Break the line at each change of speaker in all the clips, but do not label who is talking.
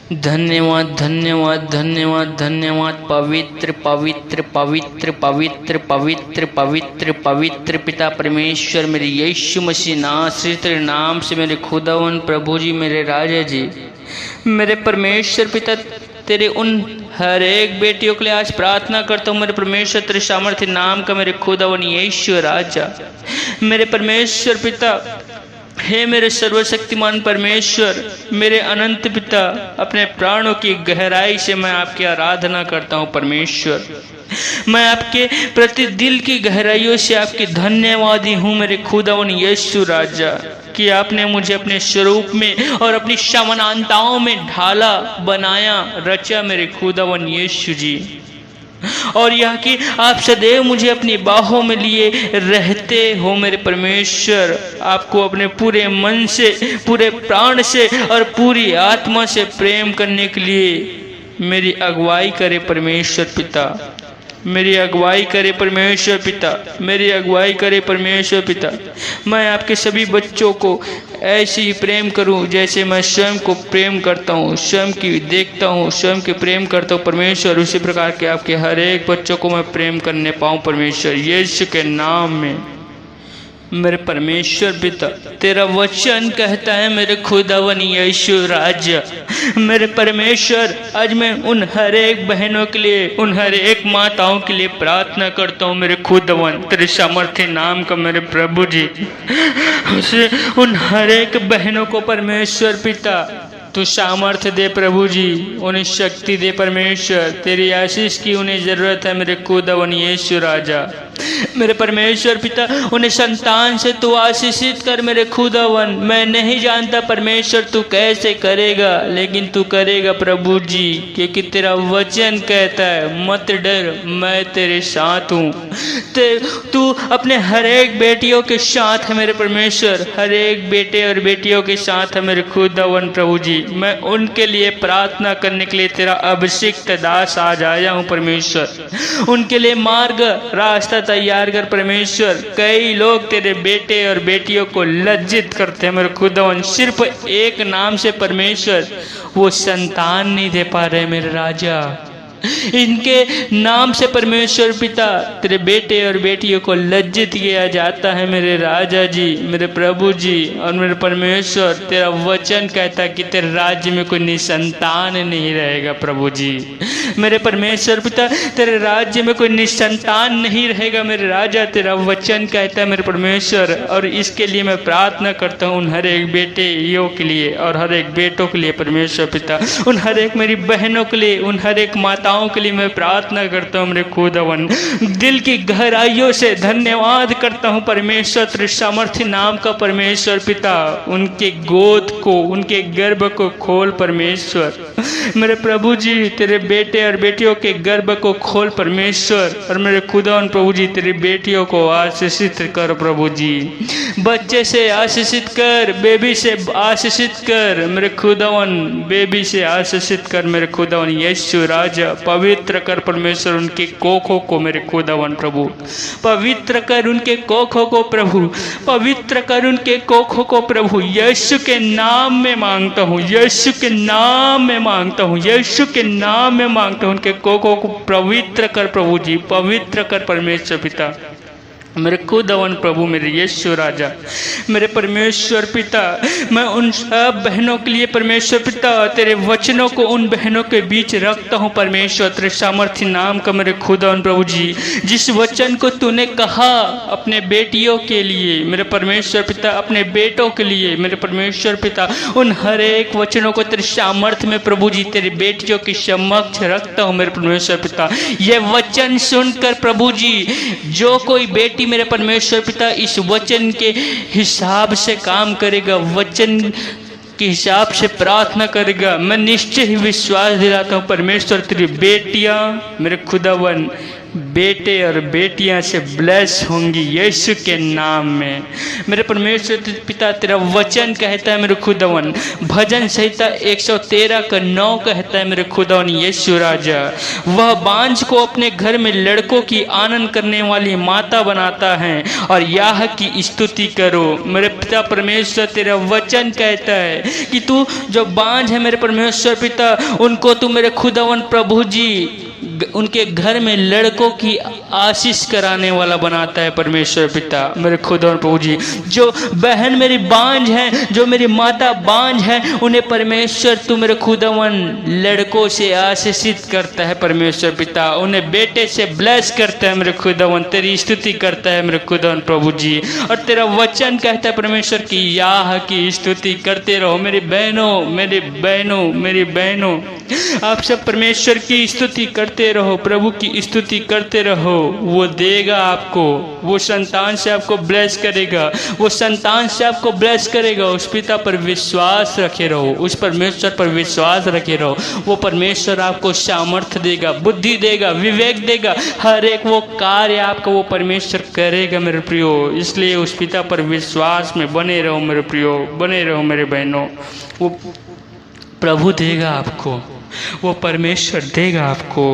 धन्यवाद धन्यवाद धन्यवाद धन्यवाद। पवित्र पवित्र पवित्र पवित्र पवित्र पवित्र पवित्र पिता परमेश्वर, मेरे यीशु मसीह नासरी नाम से मेरे खुदावन प्रभु जी, मेरे राजा जी, मेरे परमेश्वर पिता, तेरे उन हर एक बेटियों के लिए आज प्रार्थना करता हूँ। मेरे परमेश्वर तेरे सामर्थ्य नाम का मेरे खुदावन यीशु राजा, मेरे परमेश्वर पिता, हे मेरे सर्वशक्तिमान परमेश्वर, मेरे अनंत पिता, अपने प्राणों की गहराई से मैं आपकी आराधना करता हूँ परमेश्वर। मैं आपके प्रति दिल की गहराइयों से आपकी धन्यवादी हूँ मेरे खुदावन यीशु राजा, कि आपने मुझे अपने स्वरूप में और अपनी समानताओं में ढाला, बनाया, रचा मेरे खुदावन यीशु जी। और यह कि आप सदैव मुझे अपनी बाहों में लिए रहते हो मेरे परमेश्वर। आपको अपने पूरे मन से, पूरे प्राण से और पूरी आत्मा से प्रेम करने के लिए मेरी अगुवाई करे परमेश्वर पिता, मेरी अगुवाई करे परमेश्वर पिता, मेरी अगुवाई करे परमेश्वर पिता। मैं आपके सभी बच्चों को ऐसे ही प्रेम करूं जैसे मैं स्वयं को प्रेम करता हूं, स्वयं की देखता हूं, स्वयं के प्रेम करता हूं परमेश्वर। उसी प्रकार के आपके हर एक बच्चों को मैं प्रेम करने पाऊं परमेश्वर, यीशु के नाम में। मेरे परमेश्वर पिता, तेरा वचन कहता है मेरे खुदावन यीशु राजा, मेरे परमेश्वर, आज मैं उन हर एक बहनों के लिए, उन हर एक माताओं के लिए प्रार्थना करता हूँ मेरे खुदावन तेरे सामर्थ्य नाम का मेरे प्रभु जी। उसे उन हर एक बहनों को परमेश्वर पिता तू सामर्थ्य दे प्रभु जी, उन्हें शक्ति दे परमेश्वर। तेरी आशीष की उन्हें ज़रूरत है मेरे खुदावन यीशु राजा, मेरे परमेश्वर पिता। उन्हें संतान से तू आशीषित कर मेरे खुदावन। मैं नहीं जानता परमेश्वर तू कैसे करेगा, लेकिन तू करेगा प्रभु जी, क्योंकि तेरा वचन कहता है मत डर, मैं तेरे साथ हूँ। तू अपने हर एक बेटियों के साथ है मेरे परमेश्वर, हर एक बेटे और बेटियों के साथ है मेरे खुदावन प्रभु जी। मैं उनके लिए प्रार्थना करने के लिए तेरा अभिषिक्त दास आज आया हूँ परमेश्वर। उनके लिए मार्ग, रास्ता तैयार कर परमेश्वर। कई लोग तेरे बेटे और बेटियों को लज्जित करते हैं मेरे खुदावन, सिर्फ एक नाम से परमेश्वर, वो संतान नहीं दे पा रहे मेरे राजा। इनके नाम से परमेश्वर पिता तेरे बेटे और बेटियों को लज्जित किया जाता है मेरे राजा जी, मेरे प्रभु जी और मेरे परमेश्वर। तेरा वचन कहता है कि तेरे राज्य में कोई निसंतान नहीं रहेगा प्रभु जी, मेरे परमेश्वर पिता। तेरे राज्य में कोई निसंतान नहीं रहेगा मेरे राजा, तेरा वचन कहता है मेरे परमेश्वर। और इसके लिए मैं प्रार्थना करता हूँ उन हर एक बेटियों के लिए और हर एक बेटों के लिए परमेश्वर पिता, उन हर एक मेरी बहनों के लिए, उन हर एक माताओं के लिए मैं प्रार्थना करता हूँ मेरे खुदावन। दिल की गहराइयों से धन्यवाद करता हूँ परमेश्वर तेरे सामर्थ्य नाम का परमेश्वर पिता। उनके गोद को, उनके गर्भ को खोल परमेश्वर, मेरे प्रभु जी। तेरे बेटे और बेटियों के गर्भ को खोल परमेश्वर। और मेरे खुदावन प्रभु जी, तेरी बेटियों को आशीषित कर प्रभु जी, बच्चे से आशीषित कर, बेबी से आशीषित कर मेरे खुदावन, बेबी से आशीषित कर मेरे खुदावन यीशु राजा। पवित्र कर परमेश्वर उनके कोखों को मेरे खुदावन प्रभु, पवित्र कर उनके कोखों को प्रभु, पवित्र कर उनके कोखों को प्रभु। यीशु के नाम में मांगता हूँ, यीशु के नाम में मांगता हूँ, यीशु के नाम में मांगता हूँ। उनके कोखों को पवित्र कर प्रभु जी, पवित्र कर परमेश्वर पिता, मेरे खुदावन प्रभु, मेरे यीशु राजा, मेरे परमेश्वर पिता। मैं उन सब बहनों के लिए परमेश्वर पिता तेरे वचनों को उन बहनों के बीच रखता हूँ परमेश्वर तेरे सामर्थ्य नाम का मेरे खुदावन प्रभु जी। जिस वचन को तूने कहा अपने बेटियों के लिए मेरे परमेश्वर पिता, अपने बेटों के लिए मेरे परमेश्वर पिता, उन हर एक वचनों को तेरे सामर्थ्य में प्रभु जी तेरे बेटियों के समक्ष रखता हूँ मेरे परमेश्वर पिता। ये वचन सुनकर प्रभु जी, जो कोई बेटी मेरे परमेश्वर पिता इस वचन के हिसाब से काम करेगा, वचन के हिसाब से प्रार्थना करेगा, मैं निश्चय ही विश्वास दिलाता हूँ परमेश्वर तेरी बेटियाँ मेरे खुदावन बेटे और बेटियां से ब्लेस होंगी यीशु के नाम में। मेरे परमेश्वर पिता तेरा वचन कहता है मेरे खुदावन, भजन संहिता 113 का 9 कहता है मेरे खुदावन यीशु राजा, वह बांझ को अपने घर में लड़कों की आनंद करने वाली माता बनाता है और याह की स्तुति करो। मेरे पिता परमेश्वर तेरा वचन कहता है कि तू जो बांझ है मेरे परमेश्वर पिता, उनको तू मेरे खुदावन प्रभु जी उनके घर में लड़कों की आशीष कराने वाला बनाता है परमेश्वर पिता मेरे खुदा और प्रभु जी। जो बहन मेरी बांझ है, जो मेरी माता बांझ है, उन्हें परमेश्वर तू मेरे खुदावन लड़कों से आशीषित करता है परमेश्वर पिता, उन्हें बेटे से ब्लेस करता है मेरे खुदावन, तेरी स्तुति करता है मेरे खुदावन प्रभु जी। और तेरा वचन कहता है परमेश्वर की याह की स्तुति करते रहो। मेरी बहनों मेरी बहनों मेरी बहनों, आप सब परमेश्वर की स्तुति करते रहो, प्रभु की स्तुति करते रहो। वो देगा आपको, वो संतान से आपको ब्लेस करेगा, वो संतान से आपको ब्लेस करेगा। उस पिता पर विश्वास रखे रहो, उस परमेश्वर पर विश्वास रखे रहो। वो परमेश्वर आपको सामर्थ्य देगा, बुद्धि देगा, विवेक देगा, हर एक वो कार्य आपका वो परमेश्वर करेगा मेरे प्रियो। इसलिए उस पिता पर विश्वास में बने रहो मेरे प्रियो, बने रहो मेरे बहनों। वो प्रभु देगा आपको, वो परमेश्वर देगा आपको।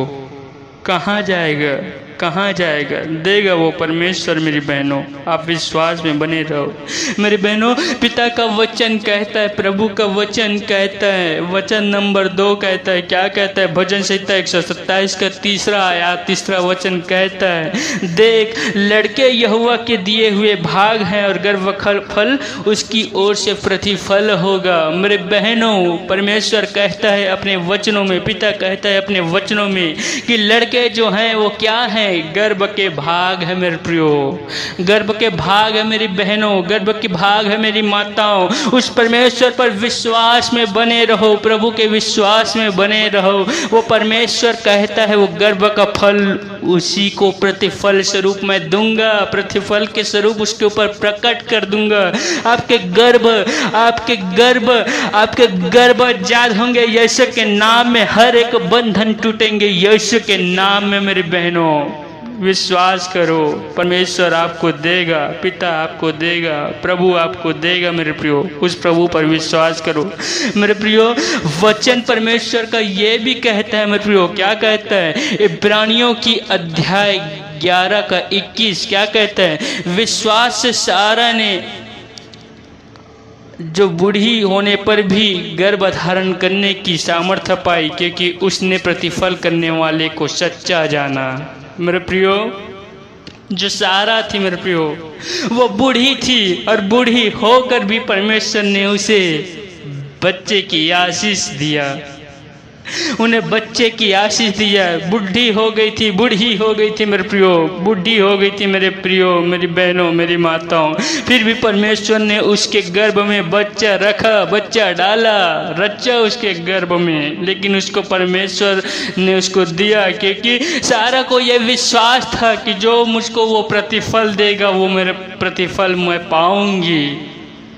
कहाँ जाएगा, कहाँ जाएगा, देगा वो परमेश्वर। मेरी बहनों आप विश्वास में बने रहो मेरी बहनों। पिता का वचन कहता है, प्रभु का वचन कहता है, वचन नंबर 2 कहता है, क्या कहता है, भजन संहिता 127 का 3 आयात 3 वचन कहता है, देख लड़के यहोवा के दिए हुए भाग हैं और गर्भ फल उसकी ओर से प्रतिफल होगा। मेरे बहनों परमेश्वर कहता है अपने वचनों में, पिता कहता है अपने वचनों में कि लड़के जो हैं वो क्या हैं, गर्भ के भाग है मेरे प्रियो, गर्भ के भाग है मेरी बहनों, गर्भ के भाग है मेरी माताओं। उस परमेश्वर पर विश्वास में बने रहो, प्रभु के विश्वास में बने रहो। वो परमेश्वर कहता है वो गर्भ का फल उसी को प्रतिफल स्वरूप मैं दूंगा, प्रतिफल के स्वरूप उसके ऊपर प्रकट कर दूंगा। आपके गर्भ आपके गर्भ आपके गर्भ आजाद होंगे यीशु के नाम में, हर एक बंधन टूटेंगे यीशु के नाम में। मेरी बहनों विश्वास करो, परमेश्वर आपको देगा, पिता आपको देगा, प्रभु आपको देगा मेरे प्रियो। उस प्रभु पर विश्वास करो मेरे प्रियो। वचन परमेश्वर का ये भी कहता है मेरे प्रियो, क्या कहता है, इब्रानियों की अध्याय 11 का 21 क्या कहता है, विश्वास से सारा ने जो बूढ़ी होने पर भी गर्भ धारण करने की सामर्थ्य पाई, क्योंकि उसने प्रतिफल करने वाले को सच्चा जाना। मेरे प्रियो जो सारा थी मेरे प्रियो, वो बूढ़ी थी और बूढ़ी होकर भी परमेश्वर ने उसे बच्चे की आशीष दिया, उन्हें बच्चे की आशीष दिया। बुढ़ी हो गई थी, बूढ़ी हो गई थी मेरे प्रियो, बूढ़ी हो गई थी मेरे प्रियो, मेरी बहनों मेरी माताओं, फिर भी परमेश्वर ने उसके गर्भ में बच्चा रखा, बच्चा डाला, रचा उसके गर्भ में। लेकिन उसको परमेश्वर ने उसको दिया, क्योंकि सारा को यह विश्वास था कि जो मुझको वो प्रतिफल देगा वो मेरे प्रतिफल मैं पाऊंगी,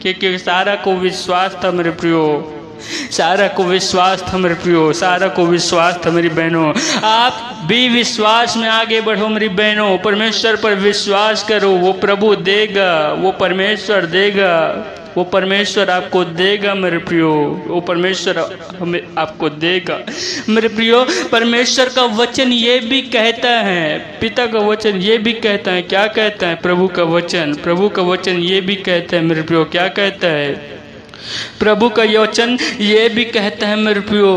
क्योंकि सारा को विश्वास था मेरे प्रियो, सारा को विश्वास था मेरे प्रियो, सारा को विश्वास था मेरी बहनों। आप भी विश्वास में आगे बढ़ो मेरी बहनों, परमेश्वर पर विश्वास करो, वो प्रभु देगा, वो परमेश्वर देगा, वो परमेश्वर आपको देगा मेरे प्रियो, वो परमेश्वर हमें आपको देगा मेरे प्रियो। परमेश्वर का वचन ये भी कहता है, पिता का वचन ये भी कहता है, क्या कहता है, प्रभु का वचन ये भी कहता है मेरे प्रियो, क्या कहता है, प्रभु का वचन ये भी कहता है मेरे प्रियो,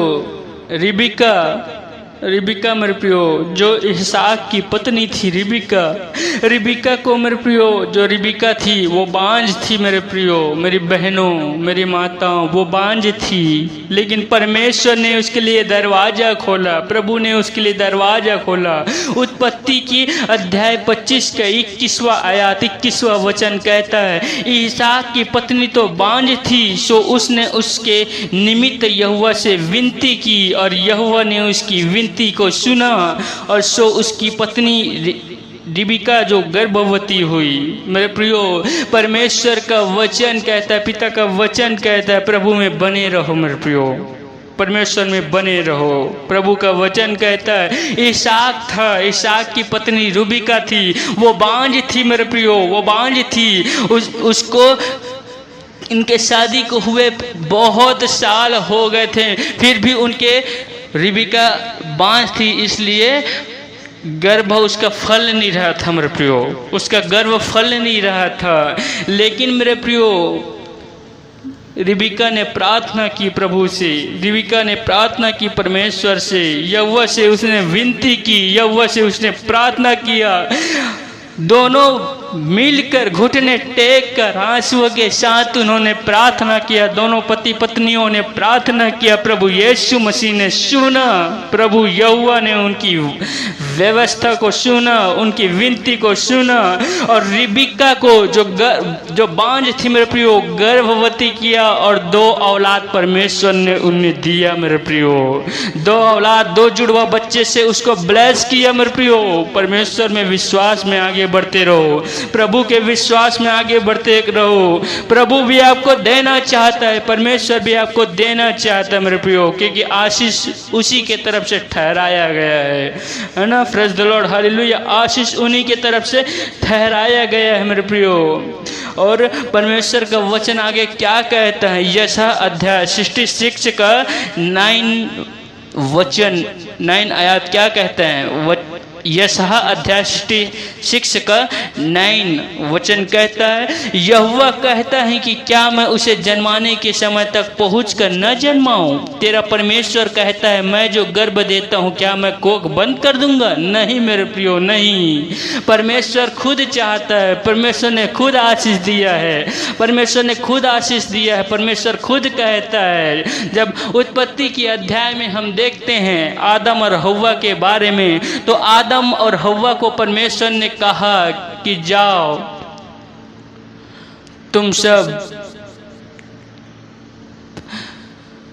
रिबिका मेरे प्रियो जो इसहाक की पत्नी थी, रिबिका को मेरे प्रियो, जो रिबिका थी वो बांझ थी मेरे प्रियो, मेरी बहनों मेरी माताओं, वो बांझ थी, लेकिन परमेश्वर ने उसके लिए दरवाजा खोला, प्रभु ने उसके लिए दरवाजा खोला। उत्पत्ति की अध्याय 25 का 21वां आयात 21वां वचन कहता है, इसहाक की पत्नी तो बांझ थी, सो उसने उसके निमित्त यहोवा से विनती की और यहोवा ने उसकी विनती को सुना, और सो उसकी पत्नी रिबिका जो गर्भवती हुई। मेरे प्रियो परमेश्वर का वचन कहता है, पिता का वचन कहता है, प्रभु में बने रहो मेरे प्रियो, परमेश्वर में बने रहो। प्रभु का वचन कहता है, इसहाक था, इसहाक की पत्नी रुबिका थी, वो बांझ थी मेरे प्रियो, वो बांझ थी। उसको इनके शादी को हुए बहुत साल हो गए थे, फिर भी उनके रुबिका बांझ थी, इसलिए गर्भ उसका फल नहीं रहा था मेरे प्रियो, उसका गर्भ फल नहीं रहा था। लेकिन मेरे प्रियो रिबिका ने प्रार्थना की प्रभु से, रिबिका ने प्रार्थना की परमेश्वर से, यहोवा से उसने विनती की, यहोवा से उसने प्रार्थना किया। दोनों मिलकर घुटने टेक कर आंसुओं के साथ उन्होंने प्रार्थना किया। दोनों पति पत्नियों ने प्रार्थना किया। प्रभु यीशु मसीह ने सुना, प्रभु यहोवा ने उनकी व्यवस्था को सुना, उनकी विनती को सुना और रिबिका को जो बांझ थी मेरे प्रियो, गर्भवती किया और 2 औलाद परमेश्वर ने उन्हें दिया मेरे प्रियो। 2 औलाद, 2 जुड़वा बच्चे से उसको ब्लेस किया मेरे प्रियो। परमेश्वर में विश्वास में आगे बढ़ते रहो, प्रभु के विश्वास में आगे बढ़ते रहो। प्रभु भी आपको देना चाहता है, परमेश्वर भी आपको देना चाहता है मेरे प्रियो, क्योंकि आशीष उसी के तरफ से ठहराया गया है ना। Praise the Lord, hallelujah. आशीष उन्हीं के तरफ से ठहराया गया है मेरे प्रियो। और परमेश्वर का वचन आगे क्या कहता है, यशा अध्याय 66 का 9 आयत क्या कहते हैं। यशाया अध्याय 66 का 9 वचन कहता है, यहोवा कहता है कि क्या मैं उसे जन्माने के समय तक पहुंचकर न जन्माऊं। तेरा परमेश्वर कहता है, मैं जो गर्भ देता हूं क्या मैं कोख बंद कर दूंगा। नहीं मेरे प्रियो, नहीं। परमेश्वर खुद चाहता है, परमेश्वर ने खुद आशीष दिया है, परमेश्वर ने खुद आशीष दिया है। परमेश्वर खुद कहता है, जब उत्पत्ति की अध्याय में हम देखते हैं आदम और हव्वा के बारे में, तो आदम और हव्वा को परमेश्वर ने कहा कि जाओ तुम सब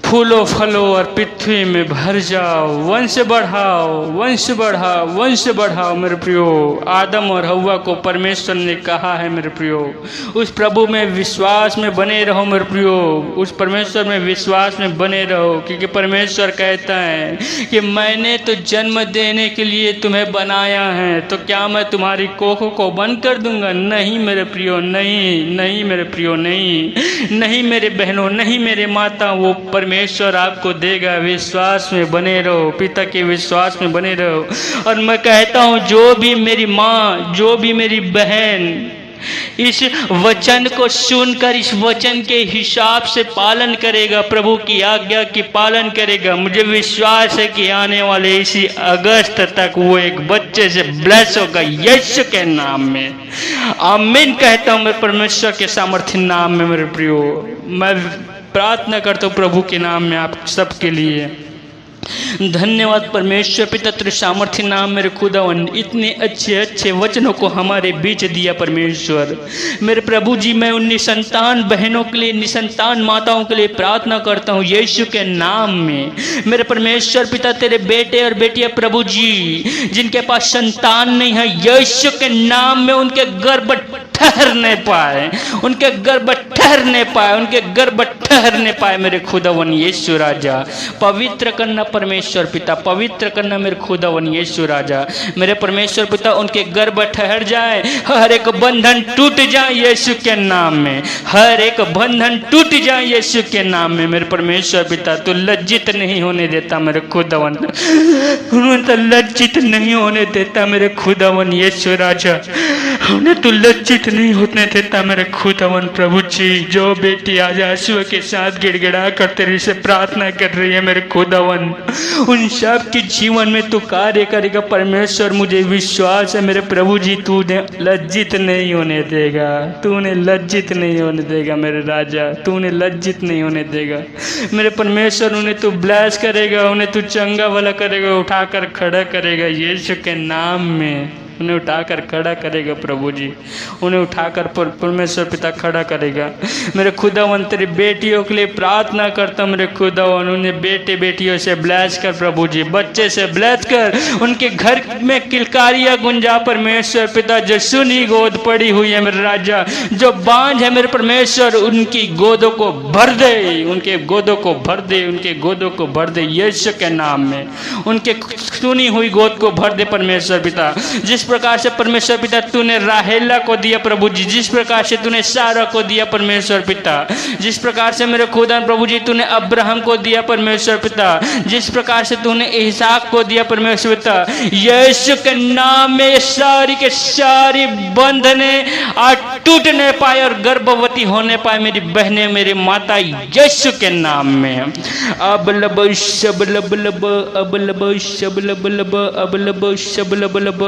फूलो फलो और पृथ्वी में भर जाओ, वंश बढ़ाओ, वंश बढ़ाओ, वंश बढ़ाओ मेरे प्रियो। आदम और हव्वा को परमेश्वर ने कहा है मेरे प्रियो। उस प्रभु में विश्वास में बने रहो मेरे प्रियो, उस परमेश्वर में विश्वास में बने रहो, क्योंकि परमेश्वर कहता है कि मैंने तो जन्म देने के लिए तुम्हें बनाया है, तो क्या मैं तुम्हारी कोखों को बंद कर दूंगा। नहीं मेरे प्रियो, नहीं, नहीं मेरे प्रियो, नहीं, नहीं मेरे बहनों, नहीं मेरे माता। वो परमेश्वर आपको देगा। विश्वास में बने रहो, पिता के विश्वास में बने रहो। और मैं कहता हूँ, जो भी मेरी माँ, जो भी मेरी बहन इस वचन को सुनकर इस वचन के हिसाब से पालन करेगा, प्रभु की आज्ञा की पालन करेगा, मुझे विश्वास है कि आने वाले इसी अगस्त तक वो एक बच्चे से ब्लेस होगा, यीशु के नाम में। आमीन कहता हूँ मैं परमेश्वर के सामर्थ्य नाम में मेरे प्रियो। मैं प्रार्थना करता हूँ प्रभु के नाम में आप सबके लिए। धन्यवाद परमेश्वर पिता, तेरे सामर्थ्य नाम मेरे खुदावन, इतने अच्छे अच्छे वचनों को हमारे बीच दिया परमेश्वर। मेरे प्रभु जी, मैं उन निसंतान बहनों के लिए, निसंतान माताओं के लिए प्रार्थना करता हूँ यीशु के नाम में। मेरे परमेश्वर पिता, तेरे बेटे और बेटियां प्रभु जी जिनके पास संतान नहीं है, यीशु के नाम में उनके गर्भ ठहरने पाए, उनके गर्भ ठहरने पाए, उनके गर्भ ठहरने पाए मेरे खुदावन यीशु राजा। पवित्र करना परमेश्वर पिता, पवित्र करना मेरे खुदावन यीशु राजा। मेरे परमेश्वर पिता, उनके गर्भ ठहर जाए, हर एक बंधन टूट जाए यीशु के नाम में, हर एक बंधन टूट जाए यीशु के नाम में। मेरे परमेश्वर पिता, तू लज्जित नहीं होने देता मेरे खुदावन, उन्हें तो लज्जित नहीं होने देता मेरे खुदावन यीशु राजा, उन्हें तू लज्जित नहीं होने देता मेरे खुदावन प्रभु जी। जो बेटी आज आंसुओं के साथ गिड़गिड़ा कर तेरे से प्रार्थना कर रही है मेरे खुदावन, उन सब के जीवन में तू कार्य करेगा परमेश्वर, मुझे विश्वास है मेरे प्रभु जी। तूने लज्जित नहीं होने देगा, तूने लज्जित नहीं होने देगा मेरे राजा, तूने लज्जित नहीं होने देगा मेरे परमेश्वर। उन्हें तू ब्लेस करेगा, उन्हें तू चंगा भला करेगा, उठाकर खड़ा करेगा यीशु के नाम में। उन्हें उठाकर खड़ा करेगा प्रभु जी, उन्हें उठाकर परमेश्वर पिता खड़ा करेगा। मेरे खुदावन तेरी बेटियों के लिए प्रार्थना करता हूँ, मेरे खुदावन उन्हें बेटे बेटियों से ब्लेस कर प्रभु जी, बच्चे से ब्लेस कर, उनके घर में किलकारियाँ गुंजा परमेश्वर पिता। जो सुनी गोद पड़ी हुई है मेरे राजा, जो बांझ है मेरे परमेश्वर, उनकी गोदों को भर दे, उनके गोदों को भर दे, उनके गोदों को भर दे यीशु के नाम में। उनके सुनी हुई गोद को भर दे परमेश्वर पिता। जिस प्रकार से परमेश्वर पिता तूने राहेला को दिया प्रभु जी, जिस प्रकार से तूने सारा को दिया परमेश्वर पिता, जिस प्रकार से मेरे खुदा प्रभु जी तूने अब्राहम को दिया परमेश्वर पिता, जिस प्रकार से तूने इसहाक को दिया परमेश्वर पिता, यीशु के नाम में सारी के सारी बंधने आज टूटने पाए और गर्भवती होने पाए मेरी बहनें, मेरी माता, यीशु के नाम में। अब लब शब लब लब, अब लब शब लब लब, अब लब शब लब लब।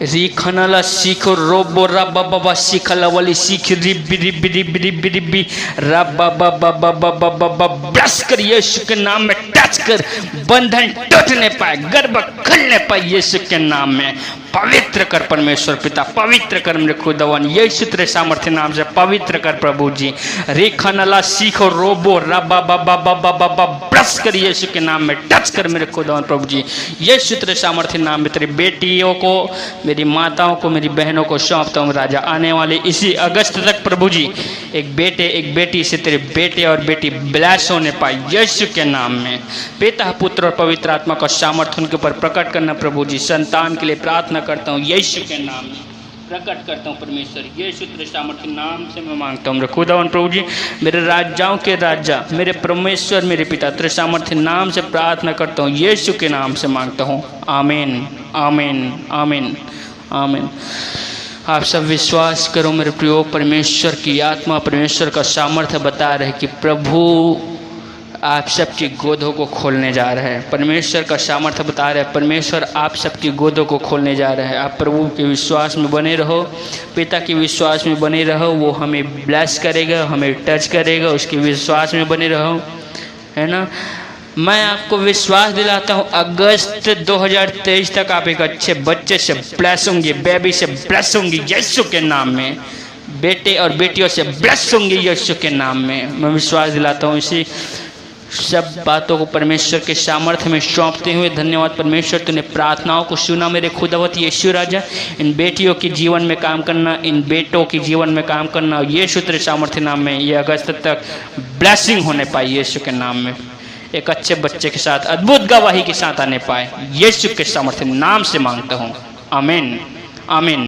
रिखनला सीखो रोबो रबा बाबा सीखला वाली सीख रिबी रिबी रिबी रिबी रिबी रबा बाबा बाबा बाबा ब्रश कर यीशु के नाम में, टच कर, बंधन टूटने पाए, गर्भ खुलने पाए यीशु के नाम में। पवित्र कर परमेश्वर पिता, पवित्र कर मेरे खुदावन, यीशु तेरे सामर्थ्य नाम से पवित्र कर प्रभु जी। रेखनला सीखो रोबो रबा बाबा बाबा बाबा ब्रश कर यीशु के नाम में, टच कर मेरे खुदावन प्रभु जी। यीशु तेरे सामर्थ्य नाम में तेरी बेटियों को, मेरी माताओं को, मेरी बहनों को सौंपता हूँ राजा। आने वाले इसी अगस्त तक प्रभु जी एक बेटे एक बेटी से तेरे बेटे और बेटी ब्लेस होने पाए यीशु के नाम में। पिता पुत्र और पवित्र आत्मा का सामर्थ्य उनके ऊपर प्रकट करना प्रभु जी। संतान के लिए प्रार्थना करता हूँ यीशु के नाम में, प्रकट करता हूँ परमेश्वर, यीशु तेरे सामर्थ्य नाम से मैं मांगता हूँ मेरे खुदावन प्रभु जी। मेरे राजाओं के राजा, मेरे परमेश्वर, मेरे पिता, तेरे सामर्थ्य नाम से प्रार्थना करता हूँ, यीशु के नाम से मांगता हूँ। आमीन आमीन आमीन आमीन। आप सब विश्वास करो मेरे प्रियो, परमेश्वर की आत्मा, परमेश्वर का सामर्थ्य बता रहे कि प्रभु आप सबकी गोदों को खोलने जा रहे हैं। परमेश्वर का सामर्थ्य बता रहे हैं, परमेश्वर आप सबकी गोदों को खोलने जा रहे हैं। आप प्रभु के विश्वास में बने रहो, पिता के विश्वास में बने रहो, वो हमें ब्लेस करेगा, हमें टच करेगा, उसके विश्वास में बने रहो, है ना। मैं आपको विश्वास दिलाता हूँ अगस्त 2023 तक आप एक अच्छे बच्चे से ब्लेस होंगे, बेबी से ब्लेस होंगी यीशु के नाम में, बेटे और बेटियों से ब्लेस होंगे यीशु के नाम में। मैं विश्वास दिलाता हूँ। इसी सब बातों को परमेश्वर के सामर्थ्य में सौंपते हुए धन्यवाद परमेश्वर, तूने प्रार्थनाओं को सुना मेरे खुदावत यीशु राजा। इन बेटियों के जीवन में काम करना, इन बेटों के जीवन में काम करना यीशु तेरे सामर्थ्य नाम में, ये अगस्त तक ब्लेसिंग होने पाए यीशु के नाम में। एक अच्छे बच्चे के साथ अद्भुत गवाही के साथ आने पाए यीशु के सामर्थ्य नाम से मांगता हूँ। आमीन आमीन।